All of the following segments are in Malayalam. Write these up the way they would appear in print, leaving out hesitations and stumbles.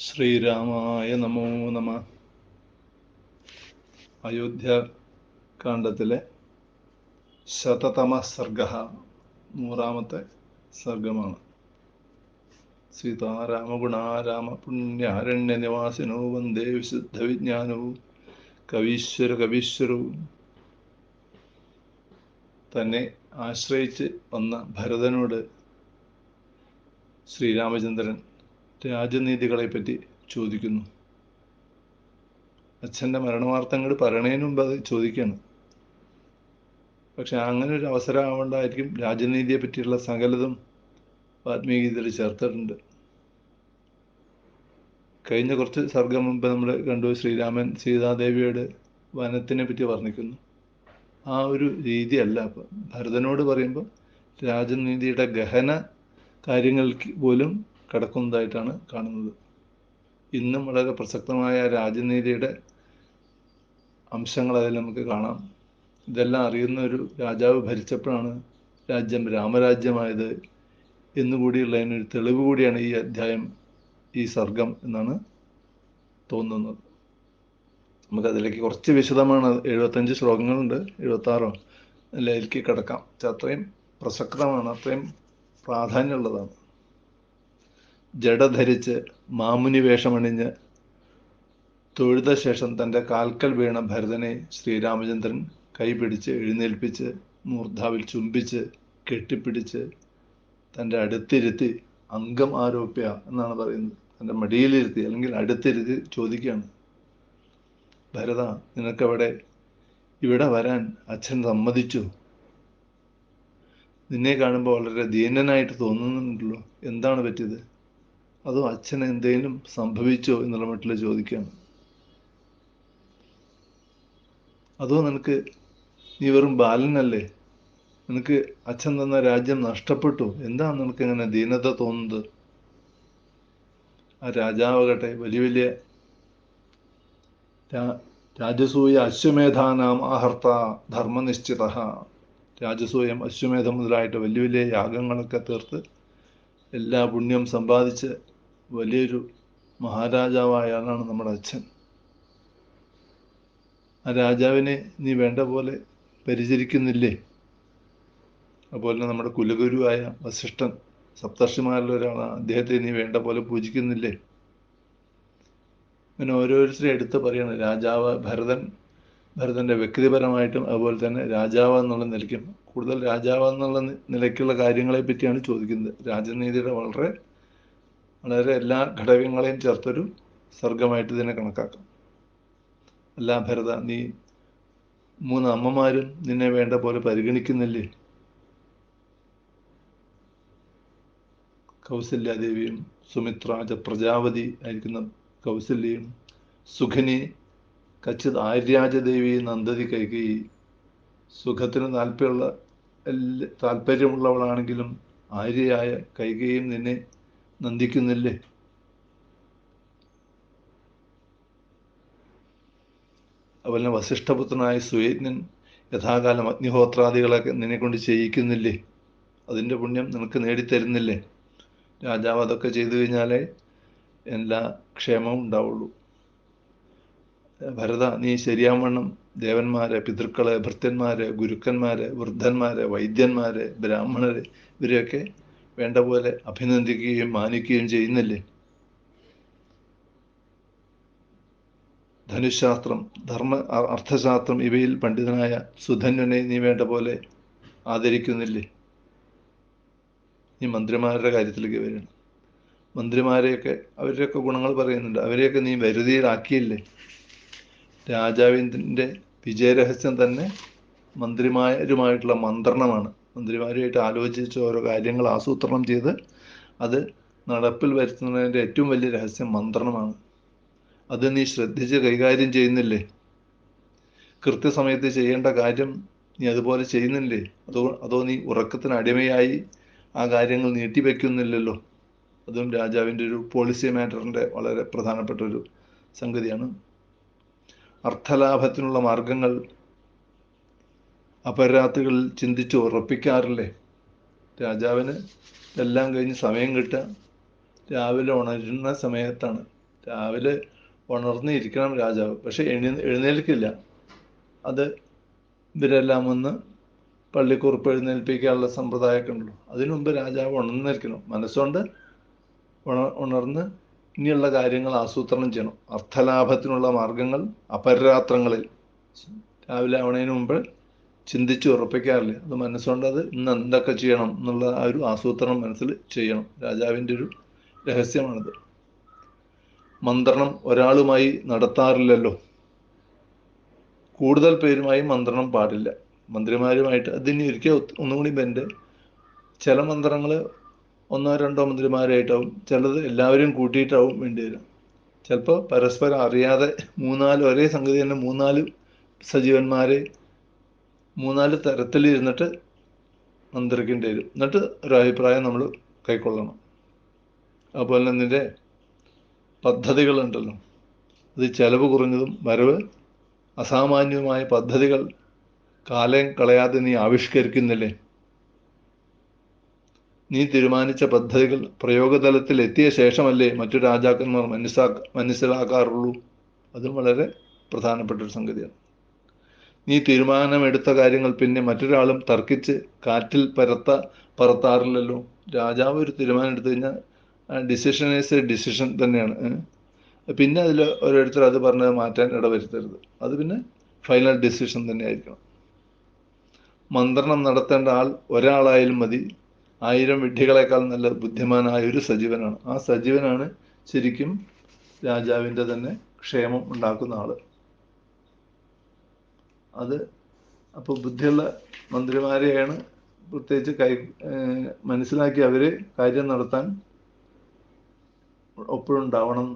ശ്രീരാമായ നമോ നമ. അയോധ്യാകാന്ഡത്തിലെ ശതതമ സർഗ, 100-ാമത്തെ സർഗമാണ്. സീതാരാമഗുണാരാമ പുണ്യാരണ്യനിവാസിനോ വന്ദേ വിശുദ്ധവിജ്ഞാനവും കവീശ്വരവും. തന്നെ ആശ്രയിച്ച് വന്ന ഭരതനോട് ശ്രീരാമചന്ദ്രൻ രാജനീതികളെപ്പറ്റി ചോദിക്കുന്നു. അച്ഛൻ്റെ മരണവാർത്തങ്ങൾ പറയണതിന് മുമ്പ് അത് ചോദിക്കുകയാണ്. പക്ഷെ അങ്ങനെ ഒരു അവസരം ആവേണ്ടായിരിക്കും രാജനീതിയെ പറ്റിയുള്ള സകലതും വാൽമീകിയിൽ ചേർത്തിട്ടുണ്ട്. കഴിഞ്ഞ കുറച്ച് സർഗം മുമ്പ് നമ്മൾ കണ്ടു, ശ്രീരാമൻ സീതാദേവിയോട് വനത്തിനെ പറ്റി വർണ്ണിക്കുന്നു. ആ ഒരു രീതിയല്ല അപ്പം ഭരതനോട് പറയുമ്പോൾ രാജനീതിയുടെ ഗഹന കാര്യങ്ങൾക്ക് പോലും കടക്കുന്നതായിട്ടാണ് കാണുന്നത്. ഇന്നും വളരെ പ്രസക്തമായ രാജനീതിയുടെ അംശങ്ങൾ അതിൽ നമുക്ക് കാണാം. ഇതെല്ലാം അറിയുന്ന ഒരു രാജാവ് ഭരിച്ചപ്പോഴാണ് രാജ്യം രാമരാജ്യമായത് എന്നുകൂടിയുള്ളതിനൊരു തെളിവ് കൂടിയാണ് ഈ അധ്യായം, ഈ സർഗം എന്നാണ് തോന്നുന്നത്. നമുക്കതിലേക്ക് കുറച്ച് വിശദമാണ്. 75 ശ്ലോകങ്ങളുണ്ട്, 76 അതിലേക്ക് കിടക്കാം. അത്രയും പ്രസക്തമാണ്, അത്രയും പ്രാധാന്യമുള്ളതാണ്. ജട ധരിച്ച് മാമുനി വേഷമണിഞ്ഞ് തൊഴുത ശേഷം തൻ്റെ കാൽക്കൽ വീണ ഭരതനെ ശ്രീരാമചന്ദ്രൻ കൈപിടിച്ച് എഴുന്നേൽപ്പിച്ച് മൂർധാവിൽ ചുംബിച്ച് കെട്ടിപ്പിടിച്ച് തൻ്റെ അടുത്തിരുത്തി അംഗം ആരോപ്യ എന്നാണ് പറയുന്നത്. തൻ്റെ മടിയിലിരുത്തി അല്ലെങ്കിൽ അടുത്തിരുത്തി ചോദിക്കുകയാണ്, ഭരത, നിനക്കവിടെ ഇവിടെ വരാൻ അച്ഛൻ സമ്മതിച്ചു? നിന്നെ കാണുമ്പോൾ വളരെ ദീനനായിട്ട് തോന്നുന്നുണ്ടല്ലോ, എന്താണ് പറ്റിയത്? അതോ അച്ഛന് എന്തെങ്കിലും സംഭവിച്ചോ എന്നുള്ള മട്ടിൽ ചോദിക്കുകയാണ്. അതോ നിനക്ക്, നീ വെറും ബാലനല്ലേ, നിനക്ക് അച്ഛൻ തന്ന രാജ്യം നഷ്ടപ്പെട്ടു, എന്താണ് നിനക്ക് ഇങ്ങനെ ദീനത തോന്നുന്നത്? ആ രാജാവാകട്ടെ വലിയ വലിയ രാജസൂയ അശ്വമേധാനാം ആഹർത്ത ധർമ്മനിശ്ചിത, രാജസൂയം അശ്വമേധം മുതലായിട്ട് വലിയ വലിയ യാഗങ്ങളൊക്കെ തീർത്ത് എല്ലാ പുണ്യം സമ്പാദിച്ച് വലിയൊരു മഹാരാജാവായാണ് നമ്മുടെ അച്ഛൻ. ആ രാജാവിനെ നീ വേണ്ട പോലെ പരിചരിക്കുന്നില്ലേ? അതുപോലെ നമ്മുടെ കുലഗുരുവായ വസിഷ്ഠൻ, സപ്തർഷിമാരിൽ ഒരാളാണ്, അദ്ദേഹത്തെ നീ വേണ്ട പോലെ പൂജിക്കുന്നില്ലേ? അങ്ങനെ ഓരോരുത്തരെ എടുത്ത് പറയാണ്. രാജാവ് ഭരതൻ്റെ വ്യക്തിപരമായിട്ടും അതുപോലെ തന്നെ രാജാവ് എന്നുള്ള നിലയ്ക്കും, കൂടുതൽ രാജാവ് എന്നുള്ള നിലയ്ക്കുള്ള കാര്യങ്ങളെ പറ്റിയാണ് ചോദിക്കുന്നത്. രാജനീതിയുടെ വളരെ വളരെ എല്ലാ ഘടകങ്ങളെയും ചേർത്തൊരു സർഗമായിട്ട് ഇതിനെ കണക്കാക്കാം. അല്ല ഭരത, നീ 3 അമ്മമാരും നിന്നെ വേണ്ട പോലെ പരിഗണിക്കുന്നില്ലേ? കൗസല്യാദേവിയും സുമിത്ര പ്രജാപതി ആയിരിക്കുന്ന കൗസല്യയും സുഖനി കച്ചിത് ആര്യാജദേവി നന്ദതി കൈകേയി, സുഖത്തിന് താല്പര്യമുള്ളവളാണെങ്കിലും ആര്യയായ കൈകേയും നിന്നെ നന്ദിക്കുന്നില്ലേ? അതുപോലെ വസിഷ്ഠപുത്രനായ സുയജ്ഞൻ യഥാകാലം അഗ്നിഹോത്രാദികളൊക്കെ നിന്നെ കൊണ്ട് ചെയ്യിക്കുന്നില്ലേ? അതിൻ്റെ പുണ്യം നിനക്ക് നേടിത്തരുന്നില്ലേ? രാജാവ് അതൊക്കെ ചെയ്തു കഴിഞ്ഞാലേ എല്ലാ ക്ഷേമവും ഉണ്ടാവുള്ളൂ. ഭരത, നീ ശരിയാവണ്ണം ദേവന്മാരെ, പിതൃക്കളെ, ഭൃത്യന്മാരെ, ഗുരുക്കന്മാരെ, വൃദ്ധന്മാരെ, വൈദ്യന്മാരെ, ബ്രാഹ്മണരെ ഇവരെയൊക്കെ വേണ്ട പോലെ അഭിനന്ദിക്കുകയും മാനിക്കുകയും ചെയ്യുന്നില്ലേ? ധനുശാസ്ത്രം, അർത്ഥശാസ്ത്രം ഇവയിൽ പണ്ഡിതനായ സുധന്വനെ നീ വേണ്ട പോലെ ആദരിക്കുന്നില്ലേ? നീ മന്ത്രിമാരുടെ കാര്യത്തിലേക്ക് വരികയാണ്. മന്ത്രിമാരെയൊക്കെ, അവരുടെയൊക്കെ ഗുണങ്ങൾ പറയുന്നുണ്ട്, അവരെയൊക്കെ നീ വരുതിയിലാക്കിയില്ലേ? രാജാവിൻ്റെ വിജയരഹസ്യം തന്നെ മന്ത്രിമാരുമായിട്ടുള്ള മന്ത്രണമാണ്. മന്ത്രിമാരുമായിട്ട് ആലോചിച്ച് ഓരോ കാര്യങ്ങൾ ആസൂത്രണം ചെയ്ത് അത് നടപ്പിൽ വരുത്തുന്നതിൻ്റെ ഏറ്റവും വലിയ രഹസ്യം മന്ത്രണമാണ്. അത് നീ ശ്രദ്ധിച്ച് കൈകാര്യം ചെയ്യുന്നില്ലേ? കൃത്യസമയത്ത് ചെയ്യേണ്ട കാര്യം നീ അതുപോലെ ചെയ്യുന്നില്ലേ? അതോ നീ ഉറക്കത്തിന് അടിമയായി ആ കാര്യങ്ങൾ നീട്ടിവെക്കുന്നില്ലല്ലോ? അതും രാജാവിൻ്റെ ഒരു പോളിസി മാറ്ററിൻ്റെ വളരെ പ്രധാനപ്പെട്ട ഒരു സംഗതിയാണ്. അർത്ഥലാഭത്തിനുള്ള മാർഗങ്ങൾ അപരാത്രികളിൽ ചിന്തിച്ച് ഉറപ്പിക്കാറില്ലേ? രാജാവിന് എല്ലാം കഴിഞ്ഞ് സമയം കിട്ടുക രാവിലെ ഉണരുന്ന സമയത്താണ്. രാവിലെ ഉണർന്നിരിക്കണം രാജാവ്, പക്ഷെ എഴുന്നേൽക്കില്ല. അത് ഇവരെല്ലാം വന്ന് പള്ളിക്കുറിപ്പ് എഴുന്നേൽപ്പിക്കാനുള്ള സമ്പ്രദായമൊക്കെ ഉണ്ടല്ലോ. അതിനു മുമ്പ് രാജാവ് ഉണർന്നിരിക്കണം. മനസ്സുകൊണ്ട് ഉണർന്ന് ഇനിയുള്ള കാര്യങ്ങൾ ആസൂത്രണം ചെയ്യണം. അർത്ഥലാഭത്തിനുള്ള മാർഗങ്ങൾ അപരാത്രങ്ങളിൽ രാവിലെ ആവണതിന് മുമ്പ് ചിന്തിച്ച് ഉറപ്പിക്കാറില്ല. അത് മനസ്സുകൊണ്ട് അത് ഇന്ന് എന്തൊക്കെ ചെയ്യണം എന്നുള്ള ആ ഒരു ആസൂത്രണം മനസ്സിൽ ചെയ്യണം. രാജാവിൻ്റെ ഒരു രഹസ്യമാണിത്. മന്ത്രണം ഒരാളുമായി നടത്താറില്ലല്ലോ. കൂടുതൽ പേരുമായി മന്ത്രണം പാടില്ല. മന്ത്രിമാരുമായിട്ട് അതിന് ഒരിക്കൽ ഒന്നുകൂടി ബെൻഡ്. ചില മന്ത്രങ്ങൾ 1-2 മന്ത്രിമാരായിട്ടാവും, ചിലത് എല്ലാവരും കൂട്ടിയിട്ടാവും വേണ്ടി വരും. ചിലപ്പോൾ പരസ്പരം അറിയാതെ 3-4 ഒരേ സംഗതി തന്നെ 3-4 സജീവന്മാരെ 3-4 തരത്തിലിരുന്നിട്ട് മന്ത്രിക്കേണ്ടി വരും. എന്നിട്ട് ഒരു അഭിപ്രായം നമ്മൾ കൈക്കൊള്ളണം. അതുപോലെ തന്നെ ഇതിൻ്റെ പദ്ധതികളുണ്ടല്ലോ, അത് ചെലവ് കുറഞ്ഞതും വരവ് അസാമാന്യവുമായ പദ്ധതികൾ കാലം കളയാതെ നീ ആവിഷ്കരിക്കുന്നില്ലേ? നീ തീരുമാനിച്ച പദ്ധതികൾ പ്രയോഗതലത്തിൽ എത്തിയ ശേഷമല്ലേ മറ്റു രാജാക്കന്മാർ മനസ്സിലാക്കാറുള്ളൂ? അതും വളരെ പ്രധാനപ്പെട്ടൊരു സംഗതിയാണ്. നീ തീരുമാനമെടുത്ത കാര്യങ്ങൾ പിന്നെ മറ്റൊരാളും തർക്കിച്ച് കാറ്റിൽ പറത്താറില്ലല്ലോ. രാജാവ് ഒരു തീരുമാനം എടുത്തു കഴിഞ്ഞാൽ ഡിസിഷൻ ഈസ് എ ഡിസിഷൻ തന്നെയാണ്. പിന്നെ അതിൽ ഓരോരുത്തർ അത് പറഞ്ഞത് മാറ്റാൻ ഇടവരുത്തരുത്. അത് പിന്നെ ഫൈനൽ ഡിസിഷൻ തന്നെ ആയിരിക്കണം. മന്ത്രണം നടത്തേണ്ട ആൾ ഒരാളായാലും മതി. 1000 വിഡ്ഢികളെക്കാൾ നല്ല ബുദ്ധിമാനായ ഒരു സജീവനാണ്. ആ സജീവനാണ് ശരിക്കും രാജാവിൻ്റെ തന്നെ ക്ഷേമം ഉണ്ടാക്കുന്ന ആള്. അത് അപ്പോൾ ബുദ്ധിയുള്ള മന്ത്രിമാരെയാണ് പ്രത്യേകിച്ച് മനസ്സിലാക്കി അവര് കാര്യം നടത്താൻ ഒപ്പോഴുണ്ടാവണം.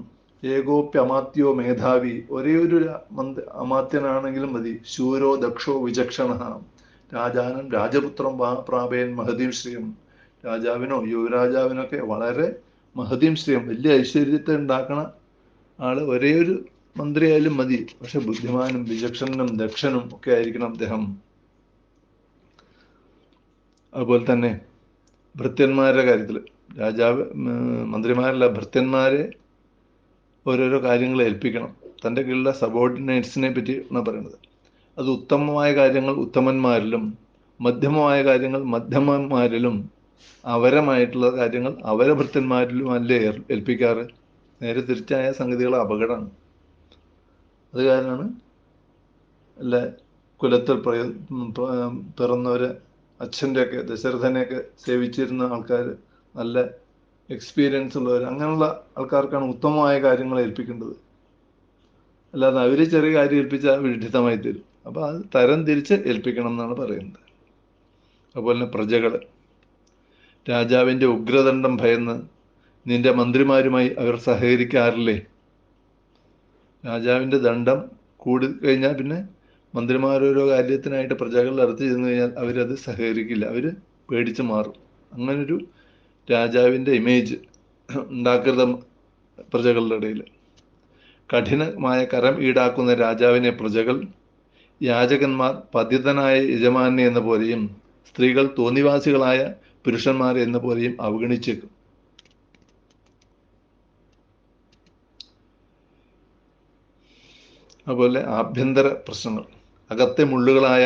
ഏകോപ്യമാത്യോ മേധാവി, ഒരേ ഒരു അമാത്യനാണെങ്കിലും മതി. ശൂരോ ദക്ഷോ വിചക്ഷണ രാജാനം രാജപുത്രം പ്രാപയൻ മഹതീം ശ്രീയം. രാജാവിനോ യുവരാജാവിനൊക്കെ വളരെ മഹതീം ശ്രീയം, വലിയ ഐശ്വര്യത്തെ ഉണ്ടാക്കണ ആള് ഒരേ ഒരു മന്ത്രിയായാലും മതി. പക്ഷെ ബുദ്ധിമാനും വിചക്ഷണനും ദക്ഷനും ഒക്കെ ആയിരിക്കണം അദ്ദേഹം. അതുപോലെ തന്നെ ഭൃത്യന്മാരുടെ കാര്യത്തിൽ രാജാവ് മന്ത്രിമാരല്ല, ഭൃത്യന്മാരെ ഓരോരോ കാര്യങ്ങൾ ഏൽപ്പിക്കണം. തൻ്റെ കീഴിലുള്ള സബോർഡിനേറ്റ്സിനെ പറ്റിയാണ് പറയുന്നത്. അത് ഉത്തമമായ കാര്യങ്ങൾ ഉത്തമന്മാരിലും മധ്യമമായ കാര്യങ്ങൾ മധ്യമന്മാരിലും അവരമായിട്ടുള്ള കാര്യങ്ങൾ ഭൃത്യന്മാരിലും അല്ലേ ഏൽപ്പിക്കാറ്. നേരെ തിരിച്ചായ സംഗതികൾ അപകടമാണ്. അത് കാരണമാണ് അല്ല കുലത്തിൽ പിറന്നവര് അച്ഛൻ്റെയൊക്കെ ദശരഥനെയൊക്കെ സേവിച്ചിരുന്ന ആൾക്കാർ, നല്ല എക്സ്പീരിയൻസ് ഉള്ളവർ, അങ്ങനെയുള്ള ആൾക്കാർക്കാണ് ഉത്തമമായ കാര്യങ്ങൾ ഏൽപ്പിക്കേണ്ടത്. അല്ലാതെ അവർ ചെറിയ കാര്യം ഏൽപ്പിച്ചാൽ വിഡിത്തമായി തരും. അപ്പോൾ അത് തരം തിരിച്ച് ഏൽപ്പിക്കണം എന്നാണ് പറയുന്നത്. അതുപോലെ തന്നെ പ്രജകൾ, രാജാവിൻ്റെ ഉഗ്രദണ്ഡം ഭയന്ന് നിന്റെ മന്ത്രിമാരുമായി അവർ സഹകരിക്കാറില്ലേ? രാജാവിൻ്റെ ദണ്ഡം കൂടി കഴിഞ്ഞാൽ പിന്നെ മന്ത്രിമാരോരോ കാര്യത്തിനായിട്ട് പ്രജകളുടെ അടുത്ത് ചെന്ന് കഴിഞ്ഞാൽ അവരത് സഹകരിക്കില്ല, അവർ പേടിച്ച് മാറും. അങ്ങനൊരു രാജാവിൻ്റെ ഇമേജ് ഉണ്ടാക്കരുത് പ്രജകളുടെ ഇടയിൽ. കഠിനമായ കരം ഈടാക്കുന്ന രാജാവിനെ പ്രജകൾ യാചകന്മാർ പതിതനായ യജമാനെ എന്ന പോലെയും സ്ത്രീകൾ തോന്നിവാസികളായ പുരുഷന്മാരെ എന്ന പോലെയും അവഗണിച്ചേക്കും. അതുപോലെ ആഭ്യന്തര പ്രശ്നങ്ങൾ, അകത്തെ മുള്ളുകളായ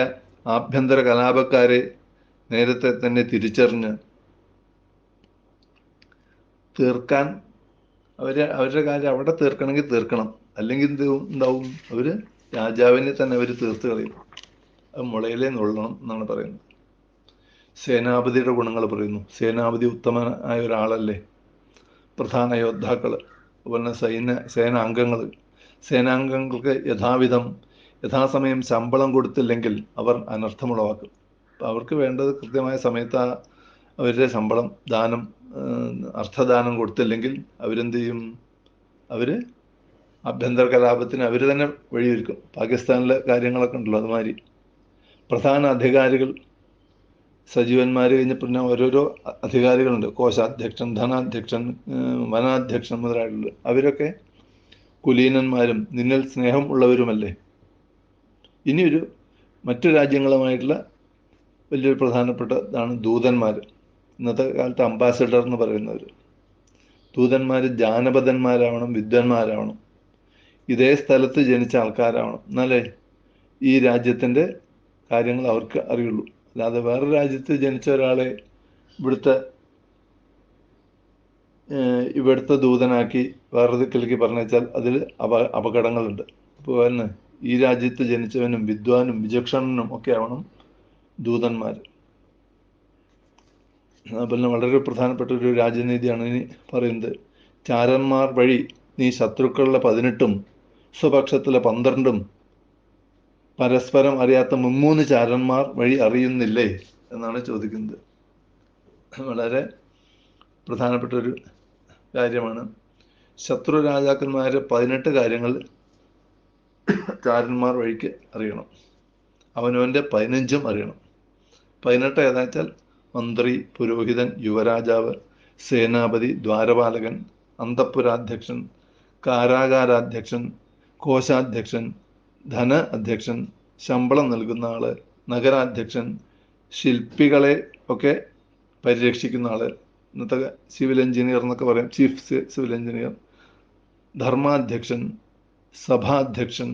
ആഭ്യന്തര കലാപക്കാരെ നേരത്തെ തന്നെ തിരിച്ചറിഞ്ഞ് തീർക്കാൻ അവരുടെ കാര്യം അവിടെ തീർക്കണമെങ്കിൽ തീർക്കണം. അല്ലെങ്കിൽ ഉണ്ടാവും, അവർ രാജാവിനെ തന്നെ അവർ തീർത്ത് കളയും. അത് മുളയിലേ നുള്ളണം എന്നാണ് പറയുന്നത്. സേനാപതിയുടെ ഗുണങ്ങൾ പറയുന്നു. സേനാപതി ഉത്തമനായ ഒരാളല്ലേ. പ്രധാന യോദ്ധാക്കൾ, അതുപോലെ സേനാംഗങ്ങൾക്ക് യഥാസമയം ശമ്പളം കൊടുത്തില്ലെങ്കിൽ അവർ അനർത്ഥമുളവാക്കും. അപ്പം അവർക്ക് വേണ്ടത് കൃത്യമായ സമയത്ത് അവരുടെ ശമ്പളം അർത്ഥദാനം കൊടുത്തില്ലെങ്കിൽ അവരെന്ത് ചെയ്യും? അവർ ആഭ്യന്തര കലാപത്തിന് അവർ തന്നെ വഴിയൊരുക്കും. പാകിസ്ഥാനിലെ കാര്യങ്ങളൊക്കെ ഉണ്ടല്ലോ അതുമാതിരി. പ്രധാന അധികാരികൾ സജീവന്മാർ കഴിഞ്ഞ് പിന്നെ ഓരോരോ അധികാരികളുണ്ട്. കോശാധ്യക്ഷൻ, ധനാധ്യക്ഷൻ, വനാധ്യക്ഷൻ മുതലായിട്ടുള്ളത്. അവരൊക്കെ കുലീനന്മാരും നിന്നിൽ സ്നേഹം ഉള്ളവരുമല്ലേ. ഇനിയൊരു മറ്റു രാജ്യങ്ങളുമായിട്ടുള്ള വലിയൊരു പ്രധാനപ്പെട്ടതാണ് ദൂതന്മാർ. ഇന്നത്തെ കാലത്ത് അംബാസഡർ എന്ന് പറയുന്നവർ. ദൂതന്മാർ ജാനപദന്മാരാവണം, വിദ്വാൻമാരാവണം, ഇതേ സ്ഥലത്ത് ജനിച്ച ആൾക്കാരാവണം. എന്നാലേ ഈ രാജ്യത്തിൻ്റെ കാര്യങ്ങൾ അവർക്ക് അറിയുള്ളൂ. അല്ലാതെ വേറെ രാജ്യത്ത് ജനിച്ച ഒരാളെ ഇവിടുത്തെ ദൂതനാക്കി വേറെ ദിക്കിലേക്ക് പറഞ്ഞാൽ അതിൽ അപകടങ്ങളുണ്ട്. അപ്പോൾ തന്നെ ഈ രാജ്യത്ത് ജനിച്ചവനും വിദ്വാനും വിചക്ഷണനും ഒക്കെ ആവണം ദൂതന്മാർ. അതുപോലെ വളരെ പ്രധാനപ്പെട്ട ഒരു രാജനീതിയാണ് ഇനി പറയുന്നത്. ചാരന്മാർ വഴി നീ ശത്രുക്കളുടെ 18 സ്വപക്ഷത്തിലെ 12 പരസ്പരം അറിയാത്ത 3 ചാരന്മാർ വഴി അറിയുന്നില്ലേ എന്നാണ് ചോദിക്കുന്നത്. വളരെ പ്രധാനപ്പെട്ട ഒരു കാര്യമാണ്. ശത്രു രാജാക്കന്മാരെ 18 കാര്യങ്ങൾ ചാരന്മാർ വഴിക്ക് അറിയണം. അവനവൻ്റെ 15ഉം അറിയണം. 18 ഏതാ വെച്ചാൽ മന്ത്രി, പുരോഹിതൻ, യുവരാജാവ്, സേനാപതി, ദ്വാരപാലകൻ, അന്തഃപുരാധ്യക്ഷൻ, കാരാകാരാധ്യക്ഷൻ, കോശാധ്യക്ഷൻ, ധന അധ്യക്ഷൻ, ശമ്പളം നൽകുന്ന ആള്, നഗരാധ്യക്ഷൻ, ശില്പികളെ ഒക്കെ പരിരക്ഷിക്കുന്ന ആള്, ഇന്നത്തെ സിവിൽ എഞ്ചിനീയർ എന്നൊക്കെ പറയാം, ചീഫ് സിവിൽ എഞ്ചിനീയർ, ധർമാധ്യക്ഷൻ, സഭാധ്യക്ഷൻ,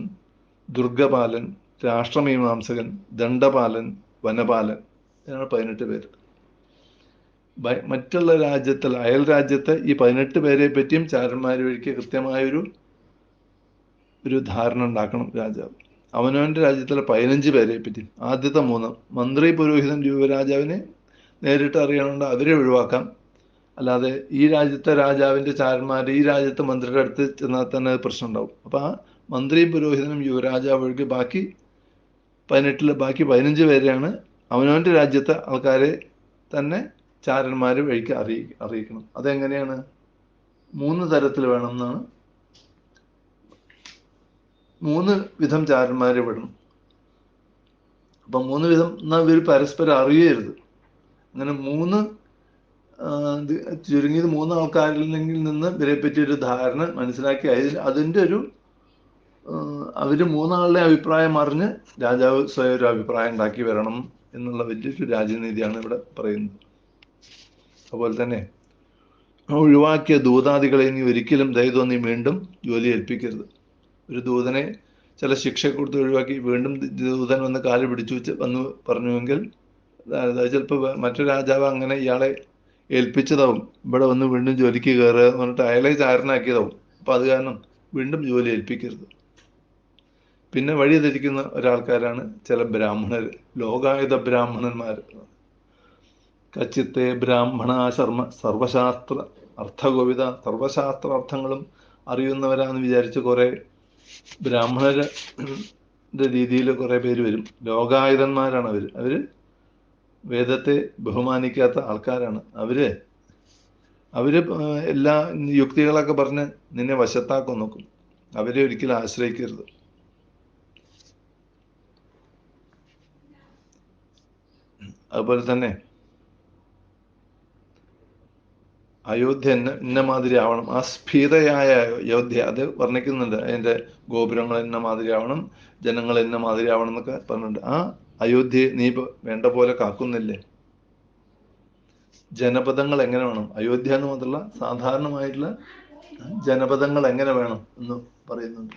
ദുർഗപാലൻ, രാഷ്ട്രമീമാംസകൻ, ദണ്ഡപാലൻ, വനപാലൻ. ഇതാണ് 18 പേര്. മറ്റുള്ള രാജ്യത്തിൽ, അയൽ രാജ്യത്തെ ഈ 18 പേരെ പറ്റിയും ചാരന്മാർ വഴിക്ക് കൃത്യമായൊരു ധാരണ ഉണ്ടാക്കണം രാജാവ്. അവനവൻ്റെ രാജ്യത്തിലെ 15 പേരെ പറ്റി. ആദ്യത്തെ 3 മന്ത്രി, പുരോഹിതൻ, യുവരാജാവിനെ നേരിട്ട് അറിയണമുണ്ട്, അവരെ ഒഴിവാക്കാം. അല്ലാതെ ഈ രാജ്യത്തെ രാജാവിൻ്റെ ചാരന്മാർ ഈ രാജ്യത്തെ മന്ത്രിയുടെ അടുത്ത് ചെന്നാൽ തന്നെ പ്രശ്നം ഉണ്ടാവും. അപ്പോൾ ആ മന്ത്രിയും പുരോഹിതനും യുവരാജാവ് ഒഴികെ ബാക്കി 18 പേരെയാണ് അവനവൻ്റെ രാജ്യത്തെ ആൾക്കാരെ തന്നെ ചാരന്മാർ വഴിക്ക് അറിയിക്കണം. അതെങ്ങനെയാണ്? 3 തരത്തിൽ വേണമെന്നാണ്. 3 വിധം ചാരന്മാരെ വിടണം. അപ്പം 3 വിധം എന്നാൽ ഇവർ പരസ്പരം അറിയരുത്. അങ്ങനെ 3 ചുരുങ്ങിയത് 3 ആൾക്കാരിൽ നിന്ന് ഇവരെ പറ്റി ഒരു ധാരണ മനസ്സിലാക്കി അതിൻ്റെ അവർ 3 ആളുടെ അഭിപ്രായം അറിഞ്ഞ് രാജാവ് സ്വയം ഒരു അഭിപ്രായം ഉണ്ടാക്കി വരണം എന്നുള്ള വലിയൊരു രാജനീതിയാണ് ഇവിടെ പറയുന്നത്. അതുപോലെ തന്നെ ഒഴിവാക്കിയ ദൂതാദികളെ ഇനി ഒരിക്കലും ദയതോന്നി വീണ്ടും ജോലി ഏൽപ്പിക്കരുത്. ഒരു ദൂതനെ ചില ശിക്ഷ കൊടുത്ത് ഒഴിവാക്കി വീണ്ടും ദൂതൻ വന്ന് കാല് പിടിച്ചു വന്ന് പറഞ്ഞുവെങ്കിൽ ചിലപ്പോൾ മറ്റൊരു രാജാവ് അങ്ങനെ ഇയാളെ ഏൽപ്പിച്ചതാവും, ഇവിടെ വന്ന് വീണ്ടും ജോലിക്ക് കയറുക എന്ന് പറഞ്ഞിട്ട് അയാളെ ചാരനാക്കിയതാവും. അപ്പം അത് കാരണം വീണ്ടും ജോലി ഏൽപ്പിക്കരുത്. പിന്നെ വഴി ധരിക്കുന്ന ഒരാൾക്കാരാണ് ചില ബ്രാഹ്മണർ, ലോകായുധ ബ്രാഹ്മണന്മാർ. കച്ചിത്തെ ബ്രാഹ്മണ സർവശാസ്ത്ര അർത്ഥകോവിത, സർവശാസ്ത്ര അർത്ഥങ്ങളും അറിയുന്നവരാന്ന് വിചാരിച്ച് കുറേ ബ്രാഹ്മണരുടെ രീതിയിൽ കുറേ പേര് വരും. ലോകായുധന്മാരാണ് അവർ വേദത്തെ ബഹുമാനിക്കാത്ത ആൾക്കാരാണ്. അവര് എല്ലാ യുക്തികളൊക്കെ പറഞ്ഞ് നിന്നെ വശത്താക്കാൻ നോക്കും. അവരെ ഒരിക്കലും ആശ്രയിക്കരുത്. അതുപോലെ തന്നെ അയോധ്യ ഇന്ന മാതിരി ആവണം. ആ സ്ഫീതയായ അയോധ്യ അത് വർണ്ണിക്കുന്നുണ്ട്. അതിൻ്റെ ഗോപുരങ്ങൾ ഇന്ന മാതിരി ആവണം, ജനങ്ങൾ ഇന്ന മാതിരി ആവണം എന്നൊക്കെ പറഞ്ഞിട്ടുണ്ട്. ആ അയോധ്യയെ നീ വേണ്ട പോലെ കാക്കുന്നില്ലേ? ജനപദങ്ങൾ എങ്ങനെ വേണം? അയോധ്യ എന്ന് മാത്രമല്ല, സാധാരണമായിട്ടുള്ള ജനപദങ്ങൾ എങ്ങനെ വേണം എന്ന് പറയുന്നുണ്ട്.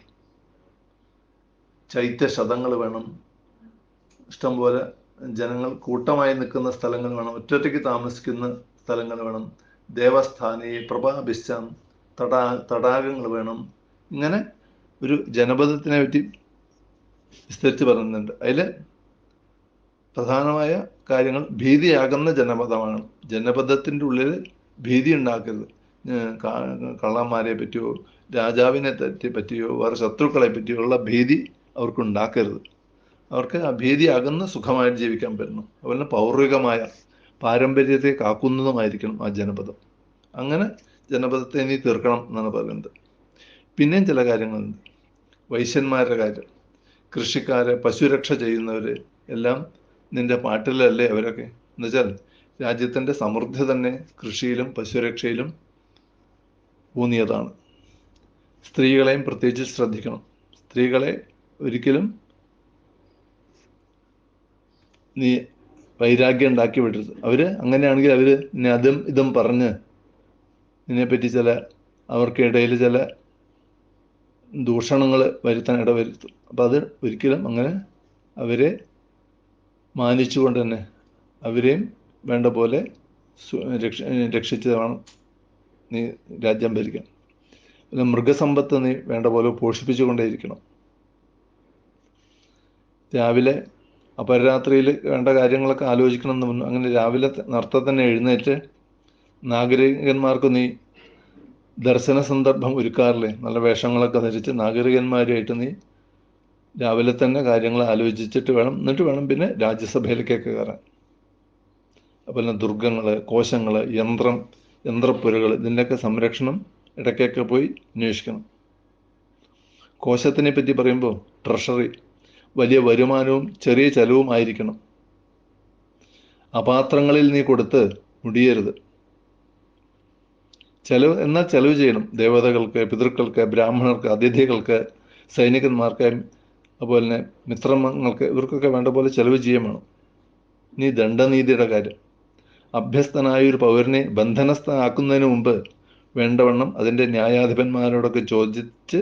ചൈത്യശതങ്ങൾ വേണം, ഇഷ്ടംപോലെ ജനങ്ങൾ കൂട്ടമായി നിൽക്കുന്ന സ്ഥലങ്ങൾ വേണം, ഒറ്റയ്ക്ക് താമസിക്കുന്ന സ്ഥലങ്ങൾ വേണം, ദേവസ്ഥാനി പ്രഭാഭിശ്ചം തടാകങ്ങൾ വേണം. ഇങ്ങനെ ഒരു ജനപദത്തിനെ പറ്റി വിസ്തരിച്ച് പറയുന്നുണ്ട്. അതിൽ പ്രധാനമായ കാര്യങ്ങൾ ഭീതിയാകുന്ന ജനപദമാണ്. ജനപദത്തിൻ്റെ ഉള്ളിൽ ഭീതി ഉണ്ടാക്കരുത്. കള്ളന്മാരെ പറ്റിയോ രാജാവിനെ പറ്റിയോ വേറെ ശത്രുക്കളെ പറ്റിയോ ഉള്ള ഭീതി അവർക്ക് ഉണ്ടാക്കരുത്. അവർക്ക് ആ ഭീതി അകന്ന് സുഖമായിട്ട് ജീവിക്കാൻ പറ്റണം. അതുപോലെ പൗർവികമായ പാരമ്പര്യത്തെ കാക്കുന്നതുമായിരിക്കണം ആ ജനപദം. അങ്ങനെ ജനപദത്തെ ഇനി തീർക്കണം എന്നാണ് പറയുന്നത്. പിന്നെയും ചില കാര്യങ്ങളുണ്ട്. വൈശ്യന്മാരുടെ കാര്യം, കൃഷിക്കാര്, പശുരക്ഷ ചെയ്യുന്നവർ എല്ലാം നിന്റെ പാട്ടിലല്ലേ അവരൊക്കെ? എന്നുവെച്ചാൽ രാജ്യത്തിൻ്റെ സമൃദ്ധി തന്നെ കൃഷിയിലും പശുരക്ഷയിലും ഊന്നിയതാണ്. സ്ത്രീകളെയും പ്രത്യേകിച്ച് ശ്രദ്ധിക്കണം. സ്ത്രീകളെ ഒരിക്കലും നീ വൈരാഗ്യം ഉണ്ടാക്കി വിടരുത്. അങ്ങനെയാണെങ്കിൽ നിന്നെ അതും ഇതും പറഞ്ഞ് ഇതിനെപ്പറ്റി അവർക്കിടയിൽ ചില ദൂഷണങ്ങൾ വരുത്താൻ ഇടവരുത്തും. അപ്പം അത് ഒരിക്കലും അങ്ങനെ അവരെ മാനിച്ചുകൊണ്ട് തന്നെ അവരെയും വേണ്ട പോലെ രക്ഷിച്ച് വേണം നീ രാജ്യം ഭരിക്കാൻ. പിന്നെ മൃഗസമ്പത്ത് നീ വേണ്ട പോലെ പോഷിപ്പിച്ചുകൊണ്ടേയിരിക്കണം. രാവിലെ അപരാത്രിയിൽ വേണ്ട കാര്യങ്ങളൊക്കെ ആലോചിക്കണം എന്ന് പറഞ്ഞു. അങ്ങനെ രാവിലെ തന്നെ എഴുന്നേറ്റ് നാഗരികന്മാർക്ക് നീ ദർശന സന്ദർഭം ഒരുക്കാറില്ലേ? നല്ല വേഷങ്ങളൊക്കെ ധരിച്ച് നാഗരികന്മാരുമായിട്ട് നീ രാവിലെ തന്നെ കാര്യങ്ങൾ ആലോചിച്ചിട്ട് വേണം, എന്നിട്ട് വേണം പിന്നെ രാജ്യസഭയിലേക്കൊക്കെ കയറാൻ. അതുപോലെ ദുർഗങ്ങൾ, കോശങ്ങൾ, യന്ത്രപ്പുരകൾ, ഇതിൻ്റെയൊക്കെ സംരക്ഷണം ഇടയ്ക്കൊക്കെ പോയി അന്വേഷിക്കണം. കോശത്തിനെ പറ്റി പറയുമ്പോൾ ട്രഷറി വലിയ വരുമാനവും ചെറിയ ചെലവും ആയിരിക്കണം. അപാത്രങ്ങളിൽ നീ കൊടുത്ത് മുടിയരുത്. എന്നാൽ ചെലവ് ചെയ്യണം. ദേവതകൾക്ക്, പിതൃക്കൾക്ക്, ബ്രാഹ്മണർക്ക്, അതിഥികൾക്ക്, സൈനികന്മാർക്ക്, അതുപോലെ തന്നെ മിത്രങ്ങൾക്ക്, ഇവർക്കൊക്കെ വേണ്ട പോലെ ചെലവ് ചെയ്യണം. ഇനി ദണ്ഡനീതിയുടെ കാര്യം. അഭ്യസ്തനായൊരു പൗരനെ ബന്ധനസ്ഥനാക്കുന്നതിന് മുമ്പ് വേണ്ടവണ്ണം അതിൻ്റെ ന്യായാധിപന്മാരോടൊക്കെ ചോദിച്ച്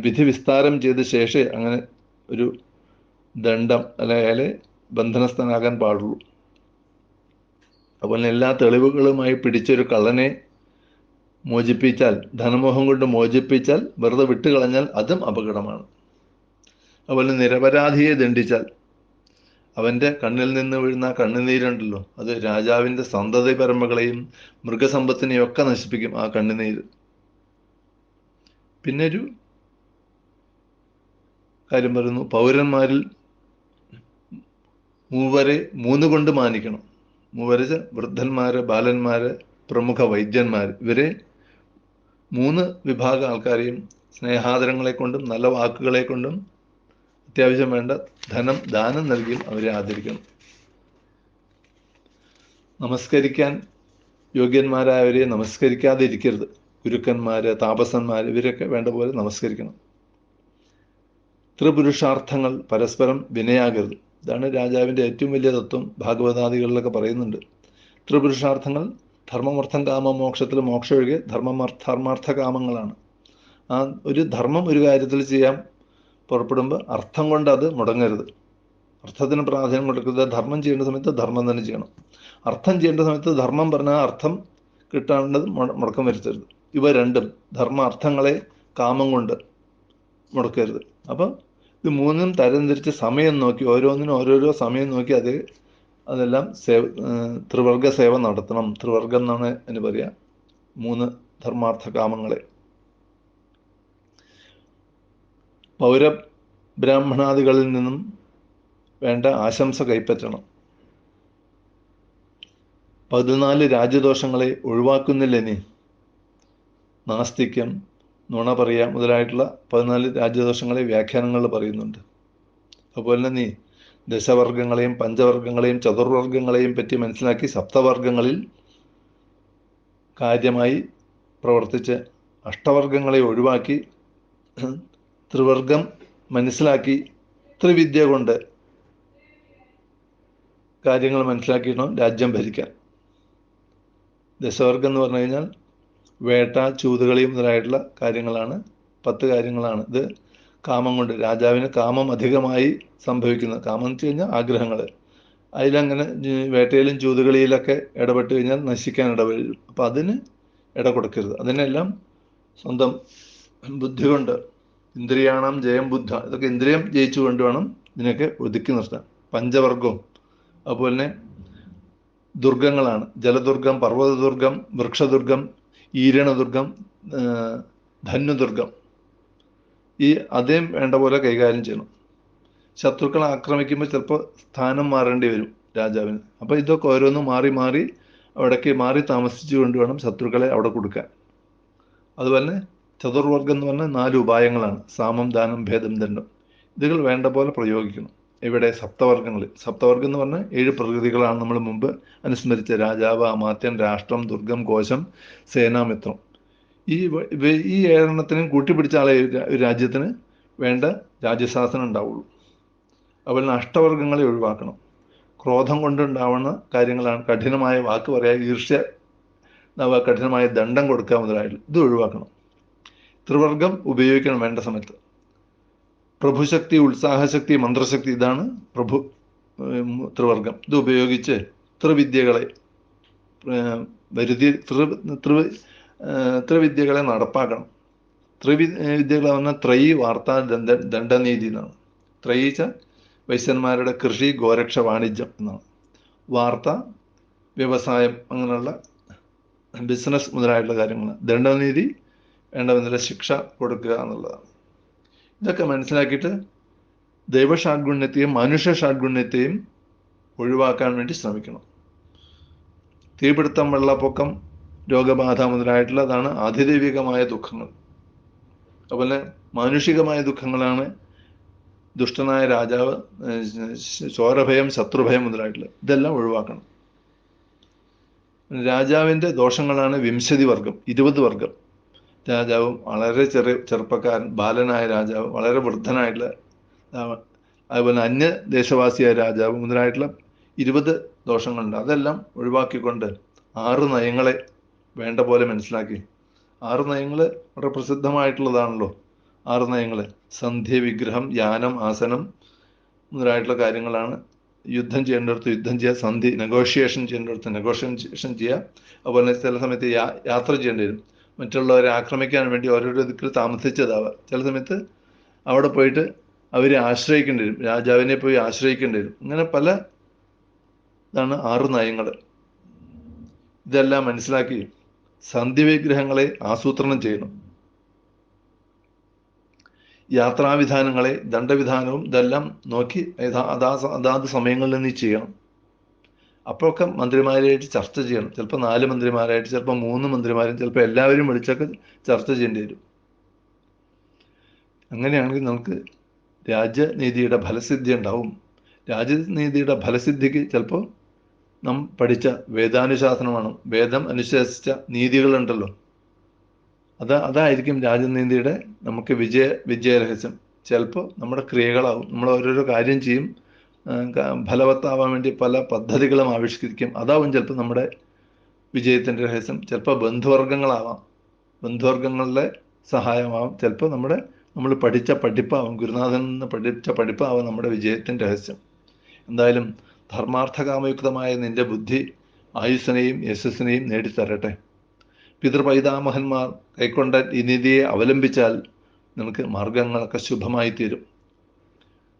വിധി വിസ്താരം ചെയ്ത ശേഷമേ അങ്ങനെ ഒരു ദണ്ഡം അയാളെ ബന്ധനസ്ഥനാകാൻ പാടുള്ളൂ. അതുപോലെ എല്ലാ തെളിവുകളുമായി പിടിച്ചൊരു കള്ളനെ മോചിപ്പിച്ചാൽ, ധനമോഹം കൊണ്ട് മോചിപ്പിച്ചാൽ, വെറുതെ വിട്ടുകളഞ്ഞാൽ അതും അപകടമാണ്. അതുപോലെ നിരപരാധിയെ ദണ്ഡിച്ചാൽ അവൻ്റെ കണ്ണിൽ നിന്ന് വീഴുന്ന കണ്ണുനീരുണ്ടല്ലോ, അത് രാജാവിൻ്റെ സന്തതി പരമ്പകളെയും മൃഗസമ്പത്തിനെയും ഒക്കെ നശിപ്പിക്കും ആ കണ്ണുനീര്. പിന്നെ ഒരു കാര്യം പറയുന്നു, പൗരന്മാരിൽ 3 കൊണ്ട് മാനിക്കണം. 3 വൃദ്ധന്മാര്, ബാലന്മാര്, പ്രമുഖ വൈദ്യന്മാർ, ഇവരെ 3 വിഭാഗം ആൾക്കാരെയും സ്നേഹാദരങ്ങളെ കൊണ്ടും നല്ല വാക്കുകളെ കൊണ്ടും അത്യാവശ്യം വേണ്ട ദാനം നൽകിയും അവരെ ആദരിക്കണം. നമസ്കരിക്കാൻ യോഗ്യന്മാരായവരെ നമസ്കരിക്കാതെ ഇരിക്കരുത്. ഗുരുക്കന്മാര്, താപസന്മാർ, ഇവരൊക്കെ വേണ്ട പോലെ നമസ്കരിക്കണം. ത്രിപുരുഷാർത്ഥങ്ങൾ പരസ്പരം വിനയാകരുത്. ഇതാണ് രാജാവിൻ്റെ ഏറ്റവും വലിയ തത്വം. ഭാഗവതാദികളിലൊക്കെ പറയുന്നുണ്ട്. ത്രിപുരുഷാർത്ഥങ്ങൾ ധർമ്മമർത്ഥം കാമം മോക്ഷത്തിൽ മോക്ഷം ഒഴികെ ധർമാർത്ഥ കാമങ്ങളാണ്. ആ ഒരു ധർമ്മം ഒരു കാര്യത്തിൽ ചെയ്യാൻ പുറപ്പെടുമ്പോൾ അർത്ഥം കൊണ്ട് അത് മുടങ്ങരുത്. അർത്ഥത്തിന് പ്രാധാന്യം കൊടുക്കരുത്. ധർമ്മം ചെയ്യേണ്ട സമയത്ത് ധർമ്മം തന്നെ ചെയ്യണം. അർത്ഥം ചെയ്യേണ്ട സമയത്ത് ധർമ്മം പറഞ്ഞാൽ അർത്ഥം കിട്ടാണ്ടത് മുടക്കം വരുത്തരുത്. ഇവ രണ്ടും അർത്ഥങ്ങളെ കാമം കൊണ്ട് മുടക്കരുത്. അപ്പം ഇത് 3 തരംതിരിച്ച് സമയം നോക്കി, ഓരോന്നിനും ഓരോരോ സമയം നോക്കി അതെല്ലാം ത്രിവർഗ സേവ നടത്തണം. ത്രിവർഗം എന്നാണ് അതിന് പറയുക, 3 ധർമാർത്ഥ കാമങ്ങളെ. പൗരബ്രാഹ്മണാദികളിൽ നിന്നും വേണ്ട ആശംസ കൈപ്പറ്റണം. 14 രാജ്യദോഷങ്ങളെ ഒഴിവാക്കുന്നില്ല നീ. നാസ്തിക്യം, നുണ പറയുക മുതലായിട്ടുള്ള 14 രാജ്യദോഷങ്ങളെ വ്യാഖ്യാനങ്ങൾ പറയുന്നുണ്ട്. അതുപോലെ തന്നെ നീ ദശവർഗങ്ങളെയും പഞ്ചവർഗങ്ങളെയും ചതുർവർഗങ്ങളെയും പറ്റി മനസ്സിലാക്കി സപ്തവർഗങ്ങളിൽ കാര്യമായി പ്രവർത്തിച്ച് അഷ്ടവർഗങ്ങളെ ഒഴിവാക്കി ത്രിവർഗം മനസ്സിലാക്കി ത്രിവിദ്യ കൊണ്ട് കാര്യങ്ങൾ മനസ്സിലാക്കിയിട്ടാണ് രാജ്യം ഭരിക്കാൻ. ദശവർഗം എന്ന് പറഞ്ഞു കഴിഞ്ഞാൽ വേട്ട, ചൂതുകളി മുതലായിട്ടുള്ള കാര്യങ്ങളാണ്. 10 കാര്യങ്ങളാണ്. ഇത് കാമം കൊണ്ട്, രാജാവിന് കാമം അധികമായി സംഭവിക്കുന്നത്. കാമം എന്ന് വെച്ച് കഴിഞ്ഞാൽ ആഗ്രഹങ്ങൾ. അതിലങ്ങനെ വേട്ടയിലും ചൂതുകളിയിലൊക്കെ ഇടപെട്ട് കഴിഞ്ഞാൽ നശിക്കാൻ ഇടവരും. അപ്പം അതിന് ഇട കൊടുക്കരുത്. അതിനെല്ലാം സ്വന്തം ബുദ്ധി കൊണ്ട്, ഇന്ദ്രിയാണം ജയം ബുദ്ധ, ഇതൊക്കെ ഇന്ദ്രിയം ജയിച്ചുകൊണ്ട് വേണം ഇതിനൊക്കെ ഒതുക്കി നിർത്താൻ. പഞ്ചവർഗവും അതുപോലെ തന്നെ ദുർഗങ്ങളാണ്. ജലദുർഗം, പർവ്വതദുർഗം, വൃക്ഷദുർഗം, ഈരണദുർഗം, ധന്വദുർഗം. അതേം വേണ്ട പോലെ കൈകാര്യം ചെയ്യണം. ശത്രുക്കളെ ആക്രമിക്കുമ്പോൾ ചിലപ്പോൾ സ്ഥാനം മാറേണ്ടി വരും രാജാവിന്. അപ്പോൾ ഇതൊക്കെ ഓരോന്നും മാറി അവിടേക്ക് മാറി താമസിച്ചു കൊണ്ട് വേണം ശത്രുക്കളെ അവിടെ കൊടുക്കാൻ. അതുപോലെ ചതുർവർഗം എന്ന് പറഞ്ഞാൽ 4 ഉപായങ്ങളാണ്. സാമം, ദാനം, ഭേദം, ദണ്ഡം. ഇതുകൾ വേണ്ട പോലെ പ്രയോഗിക്കണം. ഇവിടെ സപ്തവർഗങ്ങളിൽ, സപ്തവർഗം എന്ന് പറഞ്ഞാൽ 7 പ്രകൃതികളാണ് നമ്മൾ മുമ്പ് അനുസ്മരിച്ച. രാജാവ്, അമാത്യൻ, രാഷ്ട്രം, ദുർഗം, കോശം, സേനാമിത്രം. ഈ 7 കൂട്ടിപ്പിടിച്ച ആളെ ഒരു രാജ്യത്തിന് വേണ്ട രാജ്യശാസനം ഉണ്ടാവുള്ളൂ. അതുപോലെ അഷ്ടവർഗങ്ങളെ ഒഴിവാക്കണം. ക്രോധം കൊണ്ടുണ്ടാവുന്ന കാര്യങ്ങളാണ്. കഠിനമായ വാക്ക് പറയുക, ഈർഷ്യ കഠിനമായ ദണ്ഡം കൊടുക്കുക മുതലായിട്ടുള്ള ഇത് ഒഴിവാക്കണം. ത്രിവർഗം ഉപയോഗിക്കണം വേണ്ട സമയത്ത്. പ്രഭുശക്തി, ഉത്സാഹശക്തി, മന്ത്രശക്തി, ഇതാണ് ത്രിവർഗം. ഇത് ഉപയോഗിച്ച് ത്രിവിദ്യകളെ ത്രിവിദ്യകളെ നടപ്പാക്കണം. വിദ്യകൾ പറഞ്ഞാൽ ത്രയി, വാർത്ത, ദണ്ഡനീതി എന്നാണ്. ത്രയിച്ച വൈശ്യന്മാരുടെ കൃഷി, ഗോരക്ഷ, വാണിജ്യം എന്നാണ്. വാർത്ത, വ്യവസായം, അങ്ങനെയുള്ള ബിസിനസ് മുതലായിട്ടുള്ള കാര്യങ്ങൾ. ദണ്ഡനീതി വേണ്ട ശിക്ഷ കൊടുക്കുക എന്നുള്ളതാണ്. ഇതൊക്കെ മനസ്സിലാക്കിയിട്ട് ദൈവഷാഡ്ഗുണ്യത്തെയും മനുഷ്യ ഷാഡ്ഗുണ്യത്തെയും ഒഴിവാക്കാൻ വേണ്ടി ശ്രമിക്കണം. തീപിടുത്തം, വെള്ളപ്പൊക്കം, രോഗബാധ മുതലായിട്ടുള്ളതാണ് ആധിദൈവികമായ ദുഃഖങ്ങൾ. അതുപോലെ മാനുഷികമായ ദുഃഖങ്ങളാണ് ദുഷ്ടനായ രാജാവ്, ചോരഭയം, ശത്രുഭയം മുതലായിട്ടുള്ള ഇതെല്ലാം ഒഴിവാക്കണം. രാജാവിൻ്റെ ദോഷങ്ങളാണ് 20 വർഗം, 20 വർഗം. രാജാവും വളരെ ചെറുപ്പക്കാരൻ, ബാലനായ രാജാവ്, വളരെ വൃദ്ധനായിട്ടുള്ള, അതുപോലെ അന്യദേശവാസിയായ രാജാവ് മുതലായിട്ടുള്ള 20 ദോഷങ്ങളുണ്ട്. അതെല്ലാം ഒഴിവാക്കിക്കൊണ്ട് 6 നയങ്ങളെ വേണ്ട പോലെ മനസ്സിലാക്കി. 6 നയങ്ങൾ വളരെ പ്രസിദ്ധമായിട്ടുള്ളതാണല്ലോ. 6 നയങ്ങൾ സന്ധ്യ, വിഗ്രഹം, യാനം, ആസനം മുതലായിട്ടുള്ള കാര്യങ്ങളാണ്. യുദ്ധം ചെയ്യേണ്ടടുത്ത് യുദ്ധം ചെയ്യുക, സന്ധി നെഗോഷിയേഷൻ ചെയ്യേണ്ടടുത്ത് നെഗോഷിയേഷൻ ചെയ്യുക. അതുപോലെ ചില സമയത്ത് യാത്ര ചെയ്യേണ്ടി വരും. മറ്റുള്ളവരെ ആക്രമിക്കാൻ വേണ്ടി ഓരോരോ ദിക്കിൽ താമസിച്ചതാവാം. ചില സമയത്ത് അവിടെ പോയിട്ട് അവരെ ആശ്രയിക്കേണ്ടി വരും, രാജാവിനെ പോയി ആശ്രയിക്കേണ്ടി വരും. ഇങ്ങനെ പല ഇതാണ് 6 നയങ്ങൾ. ഇതെല്ലാം മനസ്സിലാക്കി സന്ധി വിഗ്രഹങ്ങളെ ആസൂത്രണം ചെയ്യണം. യാത്രാവിധാനങ്ങളെ, ദണ്ഡവിധാനവും ഇതെല്ലാം നോക്കി അതാത് സമയങ്ങളിൽ നീ ചെയ്യണം. അപ്പോഴൊക്കെ മന്ത്രിമാരായിട്ട് ചർച്ച ചെയ്യണം. ചിലപ്പോൾ 4 മന്ത്രിമാരായിട്ട്, ചിലപ്പോൾ 3 മന്ത്രിമാരും, ചിലപ്പോൾ എല്ലാവരും വിളിച്ചൊക്കെ ചർച്ച ചെയ്യേണ്ടി വരും. അങ്ങനെയാണെങ്കിൽ നമുക്ക് രാജനീതിയുടെ ഫലസിദ്ധി ഉണ്ടാവും. രാജനീതിയുടെ ഫലസിദ്ധിക്ക് ചിലപ്പോൾ നാം പഠിച്ച വേദാനുശാസനമാണ്, വേദം അനുശാസിച്ച നീതികളുണ്ടല്ലോ, അതായിരിക്കും രാജനീതിയുടെ നമുക്ക് വിജയരഹസ്യം. ചിലപ്പോൾ നമ്മുടെ ക്രിയകളാവും. നമ്മൾ ഓരോരോ കാര്യം ചെയ്യും, ഫലവത്താവാൻ വേണ്ടി പല പദ്ധതികളും ആവിഷ്കരിക്കും. അതാവും ചിലപ്പോൾ നമ്മുടെ വിജയത്തിൻ്റെ രഹസ്യം. ചിലപ്പോൾ ബന്ധുവർഗങ്ങളാവാം, ബന്ധുവർഗങ്ങളുടെ സഹായമാവാം. ചിലപ്പോൾ നമ്മൾ പഠിച്ച പഠിപ്പാവും, ഗുരുനാഥൻ നിന്ന് പഠിച്ച പഠിപ്പാവും നമ്മുടെ വിജയത്തിൻ്റെ രഹസ്യം. എന്തായാലും ധർമാർത്ഥകാമയുക്തമായ നിന്റെ ബുദ്ധി ആയുസ്സിനെയും യശസ്സിനെയും നേടിത്തരട്ടെ. പിതൃപൈതാമഹന്മാർ കൈക്കൊണ്ട ഈ നീതിയെ അവലംബിച്ചാൽ നമുക്ക് മാർഗങ്ങളൊക്കെ ശുഭമായി തീരും.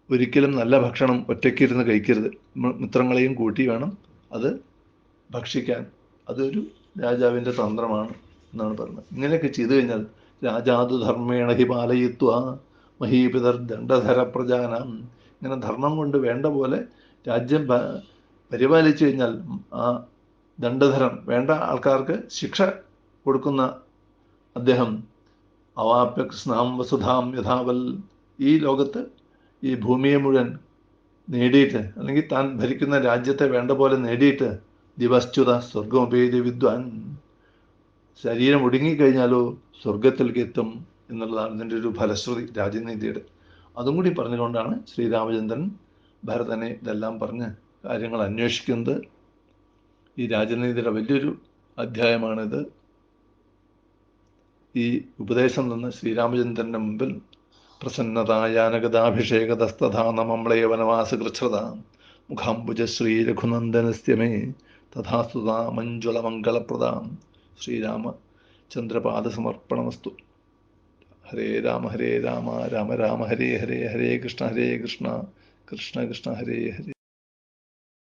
ഒരിക്കലും നല്ല ഭക്ഷണം ഒറ്റയ്ക്കിരുന്ന് കഴിക്കരുത്. മിത്രങ്ങളെയും കൂട്ടി വേണം അത് ഭക്ഷിക്കാൻ. അതൊരു രാജാവിൻ്റെ തന്ത്രമാണ് എന്നാണ് പറയുന്നത്. ഇങ്ങനെയൊക്കെ ചെയ്തു കഴിഞ്ഞാൽ രാജാതു ധർമ്മേണ ഹി പാലയിത്വ മഹീപിതർ ദണ്ഡധര പ്രജാനാം. ഇങ്ങനെ ധർമ്മം കൊണ്ട് വേണ്ട പോലെ രാജ്യം പരിപാലിച്ചു കഴിഞ്ഞാൽ ആ ദണ്ഡധരം വേണ്ട ആൾക്കാർക്ക് ശിക്ഷ കൊടുക്കുന്ന അദ്ദേഹം അവാപ്യ കൃഷ്ണാം വസുധാം യഥാവൽ, ഈ ലോകത്ത് ഈ ഭൂമിയെ മുഴുവൻ നേടിയിട്ട്, അല്ലെങ്കിൽ താൻ ഭരിക്കുന്ന രാജ്യത്തെ വേണ്ട പോലെ നേടിയിട്ട്, ദിവശ്ചുത സ്വർഗമുപേതി വിദ്വാൻ, ശരീരം ഒടുങ്ങിക്കഴിഞ്ഞാലോ സ്വർഗത്തിലേക്ക് എത്തും എന്നുള്ളതാണ് ഇതിൻ്റെ ഒരു ഫലശ്രുതി രാജനീതിയുടെ. അതും കൂടി പറഞ്ഞുകൊണ്ടാണ് ശ്രീരാമചന്ദ്രൻ ഭരതനെ ഇതെല്ലാം പറഞ്ഞ് കാര്യങ്ങൾ അന്വേഷിക്കുന്നത്. ഈ രാജനീതിയുടെ വലിയൊരു അധ്യായമാണിത്. ഈ ഉപദേശം നിന്ന് ശ്രീരാമചന്ദ്രൻ്റെ മുമ്പിൽ പ്രസന്നതായാനഗതാഭിഷേകതസ്തഥാ നമംളേ വനവാസകൃച്ഛ്രത മുഖാംബുജ ശ്രീ രഘുനന്ദനസ്യമേ തഥാസ്തുതാ മഞ്ജുളമംഗളപ്രദാം. ശ്രീരാമചന്ദ്രപാദസമർപ്പണമസ്തു. ഹരേ രാമ രാമ രാമ ഹരേ ഹരേ, ഹരേ കൃഷ്ണ കൃഷ്ണ കൃഷ്ണ ഹരേ ഹരേ.